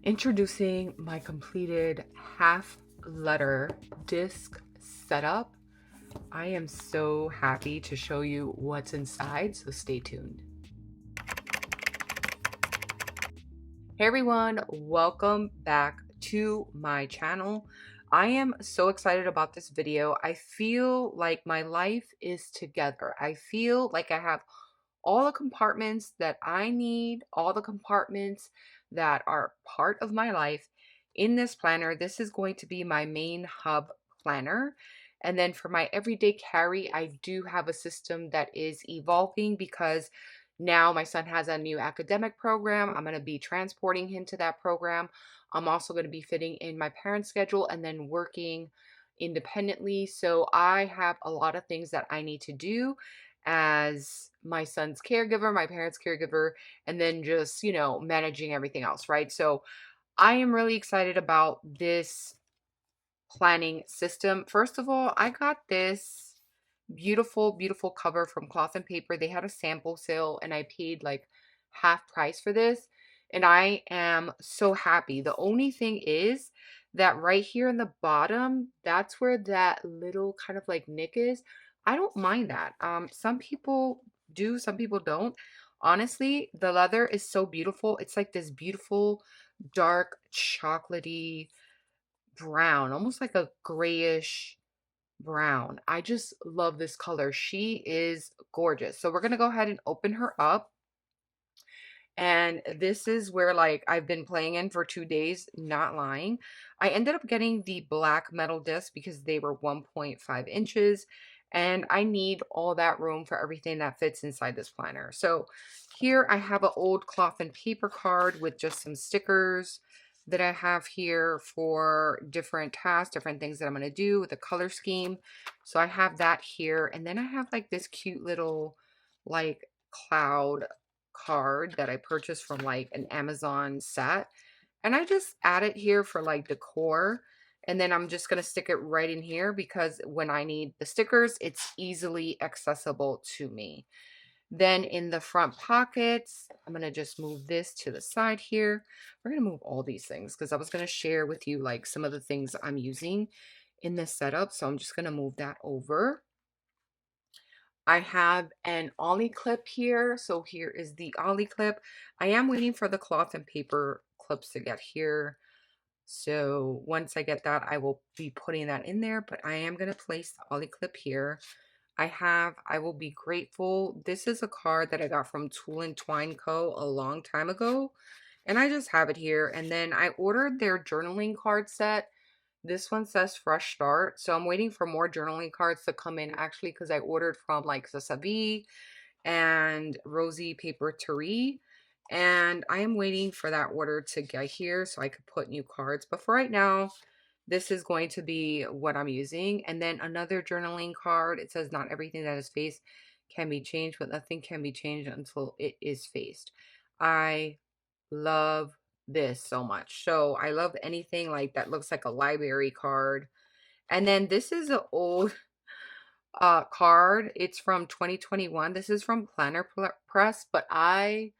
Introducing my completed half letter disc setup. I am so happy to show you what's inside, so stay tuned. Hey everyone, welcome back to my channel. I am so excited about this video. I feel like my life is together. I feel like I have all the compartments that I need, all the compartments that are part of my life in this planner. This is going to be my main hub planner. And then for my everyday carry, I do have a system that is evolving because now my son has a new academic program. I'm going to be transporting him to that program. I'm also going to be fitting in my parents' schedule and then working independently. So I have a lot of things that I need to do as my son's caregiver, my parents' caregiver, and then just, managing everything else, right? So I am really excited about this planning system. First of all, I got this beautiful, beautiful cover from Cloth and Paper. They had a sample sale and I paid like half price for this. And I am so happy. The only thing is that right here in the bottom, that's where that little kind of like nick is. I don't mind that. Some people do, some people don't. Honestly, the leather is so beautiful. It's like this beautiful, dark, chocolatey brown, almost like a grayish brown. I just love this color. She is gorgeous. So we're going to go ahead and open her up. And this is where like I've been playing in for 2 days, not lying. I ended up getting the black metal disc because they were 1.5 inches and I need all that room for everything that fits inside this planner. So here I have an old Cloth and Paper card with just some stickers that I have here for different tasks, different things that I'm going to do with the color scheme. So I have that here. And then I have like this cute little like cloud card that I purchased from like an Amazon set. And I just add it here for like decor. And then I'm just going to stick it right in here because when I need the stickers, it's easily accessible to me. Then in the front pockets, I'm going to just move this to the side here. We're going to move all these things because I was going to share with you like some of the things I'm using in this setup. So I'm just going to move that over. I have an ollie clip here. So here is the ollie clip. I am waiting for the Cloth and Paper clips to get here. So once I get that, I will be putting that in there, but I am going to place the ollie clip here. I will be grateful. This is a card that I got from Tool and Twine Co. a long time ago. And I just have it here. And then I ordered their journaling card set. This one says fresh start. So I'm waiting for more journaling cards to come in actually because I ordered from like Sasavi and Rosie Papeterie. And I am waiting for that order to get here so I could put new cards. But for right now, this is going to be what I'm using. And then another journaling card. It says not everything that is faced can be changed, but nothing can be changed until it is faced. I love this so much. So I love anything like that looks like a library card. And then this is an old card. It's from 2021. This is from Planner Press, but I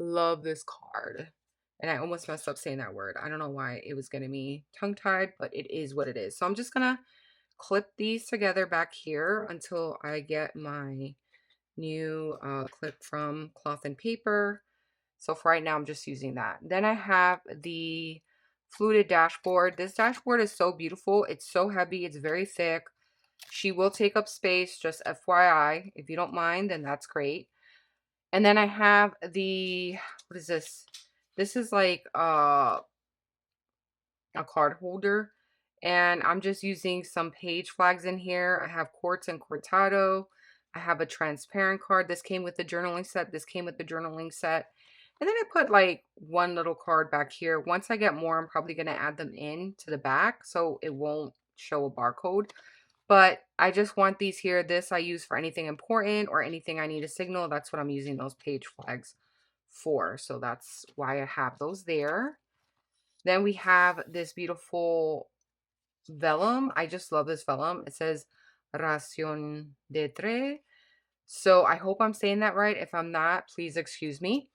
love this card. And I almost messed up saying that word. I don't know why it was getting me tongue-tied, but it is what it is. So I'm just going to clip these together back here until I get my new clip from Cloth and Paper. So for right now, I'm just using that. Then I have the fluted dashboard. This dashboard is so beautiful. It's so heavy. It's very thick. She will take up space, just FYI. If you don't mind, then that's great. And then I have the, what is this? This is like a card holder. And I'm just using some page flags in here. I have quartz and cortado. I have a transparent card. This came with the journaling set. This came with the journaling set. And then I put like one little card back here. Once I get more, I'm probably going to add them in to the back so it won't show a barcode. But I just want these here. This I use for anything important or anything I need to signal. That's what I'm using those page flags for. So that's why I have those there. Then we have this beautiful vellum. I just love this vellum. It says Ración de Tre. So I hope I'm saying that right. If I'm not, please excuse me.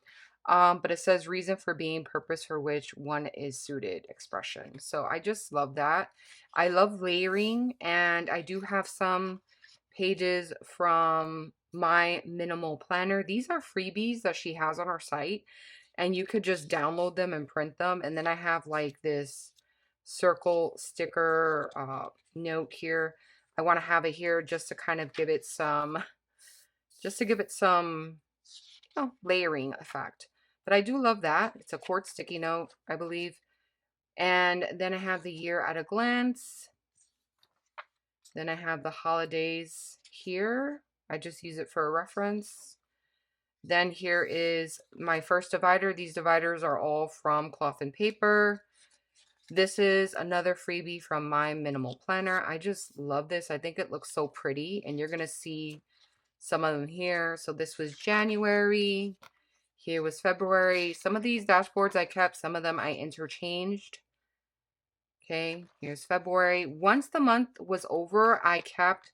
But it says reason for being, purpose for which one is suited, expression. So I just love that. I love layering, and I do have some pages from my minimal planner. These are freebies that she has on her site, and you could just download them and print them. And then I have like this circle sticker note here. I want to have it here just to kind of give it some, layering effect. But I do love that. It's a quartz sticky note, I believe. And then I have the year at a glance. Then I have the holidays here. I just use it for a reference. Then here is my first divider. These dividers are all from Cloth and Paper. This is another freebie from my minimal planner. I just love this. I think it looks so pretty, and you're going to see some of them here. So this was January. Here was February. Some of these dashboards I kept, some of them I interchanged. Okay, here's February. Once the month was over, I kept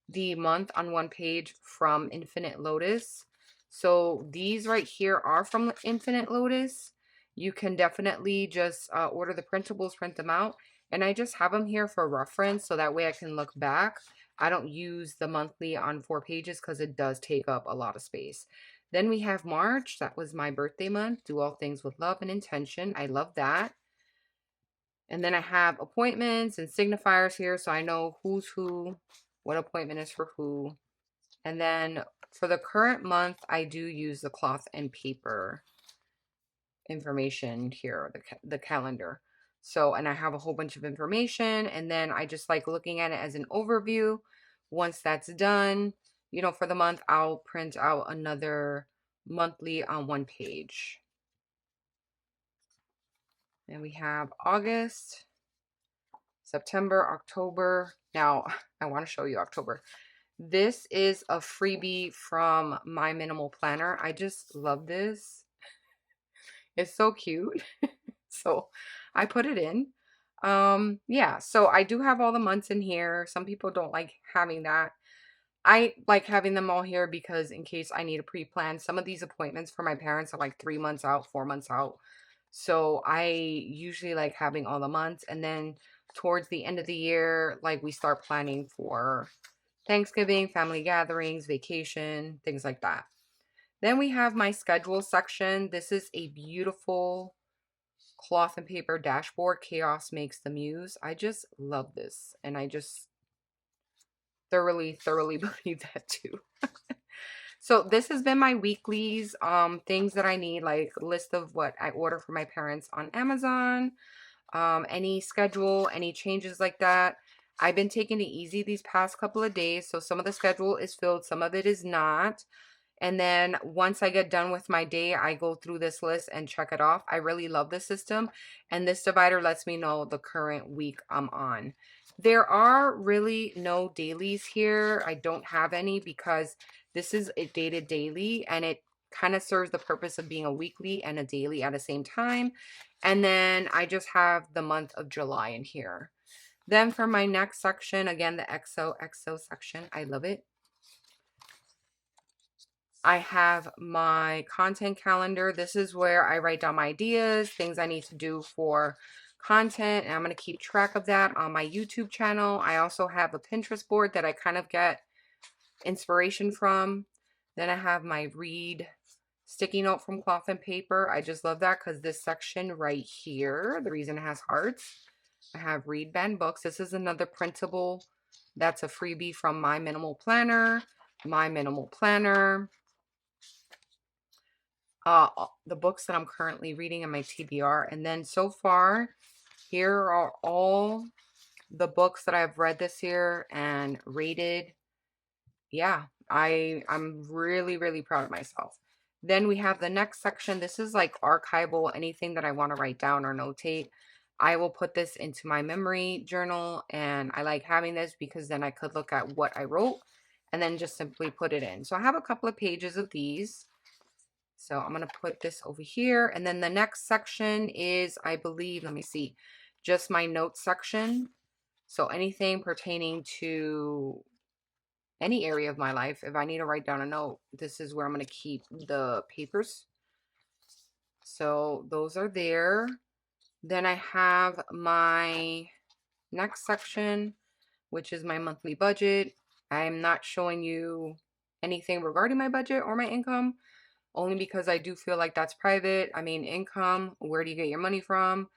the month on one page from Infinite Lotus. So these right here are from Infinite Lotus. You can definitely just order the printables, print them out. And I just have them here for reference so that way I can look back. I don't use the monthly on 4 pages because it does take up a lot of space. Then we have March. That was my birthday month. Do all things with love and intention. I love that. And then I have appointments and signifiers here so I know who's who, what appointment is for who. And then for the current month, I do use the Cloth and Paper information here, the calendar. So, and I have a whole bunch of information, and then I just like looking at it as an overview. Once that's done, for the month, I'll print out another monthly on one page. And we have August, September, October. Now, I want to show you October. This is a freebie from my minimal planner. I just love this. It's so cute. So I put it in. Yeah, so I do have all the months in here. Some people don't like having that. I like having them all here because in case I need a pre-plan. Some of these appointments for my parents are like 3 months out, 4 months out. So I usually like having all the months, and then towards the end of the year, like we start planning for Thanksgiving, family gatherings, vacation, things like that. Then we have my schedule section. This is a beautiful Cloth and Paper dashboard. Chaos makes the muse. I just love this, and I just thoroughly believe that too. So this has been my weeklies, things that I need, like list of what I order for my parents on Amazon, any schedule, any changes like that. I've been taking it easy these past couple of days, so some of the schedule is filled, some of it is not. And then once I get done with my day, I go through this list and check it off. I really love this system, and this divider lets me know the current week I'm on. There are really no dailies here. I don't have any because this is a dated daily, and it kind of serves the purpose of being a weekly and a daily at the same time. And then I just have the month of July in here. Then for my next section, again, the XOXO section, I love it. I have my content calendar. This is where I write down my ideas, things I need to do for content, and I'm going to keep track of that on my YouTube channel. I also have a Pinterest board that I kind of get inspiration from. Then I have my read sticky note from Cloth and Paper. I just love that because this section right here, the reason it has hearts, I have read band books. This is another printable. That's a freebie from my minimal planner. My minimal planner. The books that I'm currently reading in my TBR. And then so far, here are all the books that I've read this year and rated. Yeah, I'm really proud of myself. Then we have the next section. This is like archival, anything that I want to write down or notate. I will put this into my memory journal, and I like having this because then I could look at what I wrote and then just simply put it in. So I have a couple of pages of these. So I'm going to put this over here. And then the next section is, I believe, let me see, just my notes section. So anything pertaining to any area of my life, if I need to write down a note, this is where I'm going to keep the papers. So those are there. Then I have my next section, which is my monthly budget. I'm not showing you anything regarding my budget or my income, only because I do feel like that's private. I mean, income, where do you get your money from?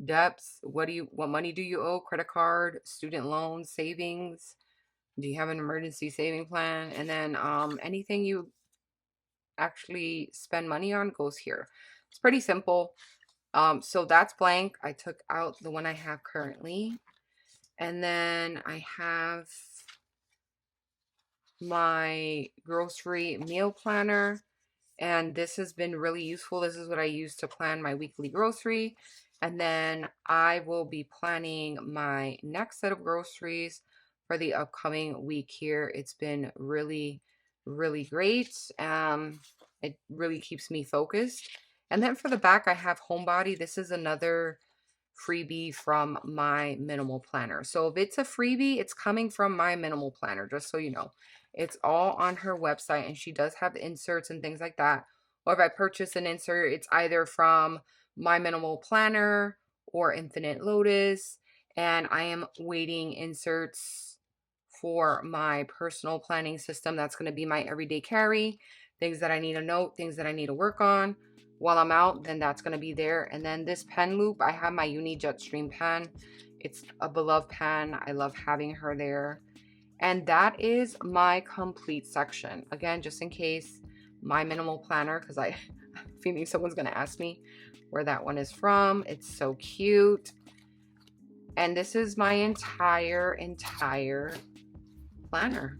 Debts, what money do you owe? Credit card, student loans, savings. Do you have an emergency saving plan? And then anything you actually spend money on goes here. It's pretty simple. So that's blank. I took out the one I have currently. And then I have my grocery meal planner. And this has been really useful. This is what I use to plan my weekly grocery. And then I will be planning my next set of groceries for the upcoming week here. It's been really, really great. It really keeps me focused. And then for the back, I have Homebody. This is another freebie from my minimal planner. So if it's a freebie, it's coming from my minimal planner, just so you know. It's all on her website, and she does have inserts and things like that. Or if I purchase an insert, it's either from my minimal planner or Infinite Lotus. And I am waiting inserts for my personal planning system. That's going to be my everyday carry. Things that I need to note, things that I need to work on while I'm out, then that's going to be there. And then this pen loop, I have my Uni Jetstream pen. It's a beloved pen. I love having her there. And that is my complete section. Again, just in case, my minimal planner, because I'm feeling someone's going to ask me where that one is from. It's so cute. And this is my entire planner.